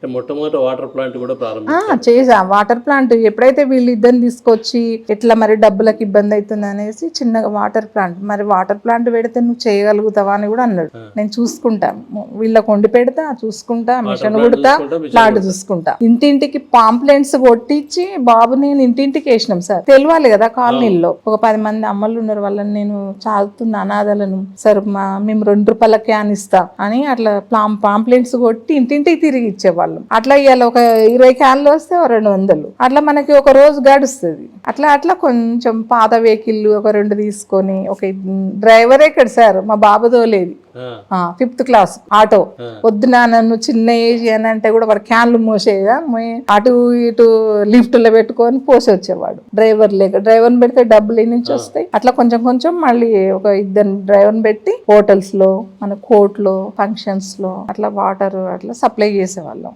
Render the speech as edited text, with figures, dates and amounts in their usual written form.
అంటే మొట్టమొదటి water plant కూడా ప్రారంభించారు. చేసా వాటర్ ప్లాంట్ ఎప్పుడైతే వీళ్ళు ఇద్దరిని తీసుకొచ్చి ఎట్లా మరి డబ్బులకు ఇబ్బంది అవుతుంది అనేసి చిన్నగా వాటర్ ప్లాంట్, మరి వాటర్ ప్లాంట్ పెడితే నువ్వు చేయగలుగుతావా అని కూడా అన్నాడు. నేను చూసుకుంటా, వీళ్ళకి వండి పెడతా, చూసుకుంటా, మిషన్ కుడతా, ప్లాంట్ చూసుకుంటా. ఇంటింటికి పాంప్లెంట్స్ కొట్టించి బాబు నేను ఇంటింటికి వేసినాం సార్. తెలియాలి కదా కాలనీలో ఒక 10 మంది అమ్మలు ఉన్నారు, వాళ్ళని నేను చాలుతున్న అనాథలను సార్ మేము 2 రూపాయల క్యాన్ ఇస్తా అని అట్లా పాంప్లెంట్స్ కొట్టి ఇంటింటికి తిరిగి ఇచ్చేవాళ్ళం. అట్లా ఇవాళ ఒక 20 క్యాన్లు వస్తే 200, అట్లా మనకి ఒక రోజు గడుస్తుంది. అట్లా అట్లా కొంచెం పాత వెహికల్ ఒక 2 తీసుకొని, ఒక డ్రైవరే ఇక్కడ సార్ మా బాబు తోలేది 5th క్లాస్ ఆటో. వద్దునా నన్ను చిన్న ఏజ్ అని అంటే కూడా వాడు క్యాన్లు మోసేదా, అటు ఇటు లిఫ్ట్ లో పెట్టుకొని పోసి వచ్చేవాడు. డ్రైవర్ లేక డ్రైవర్ని పెడితే డబ్బులు నుంచి వస్తాయి. అట్లా కొంచెం కొంచెం మళ్ళీ ఒక 2 డ్రైవర్ని పెట్టి హోటల్స్ లో, మన కోర్ట్ లో, ఫంక్షన్స్ లో అట్లా వాటర్ అట్లా సప్లై చేసేవాళ్ళం.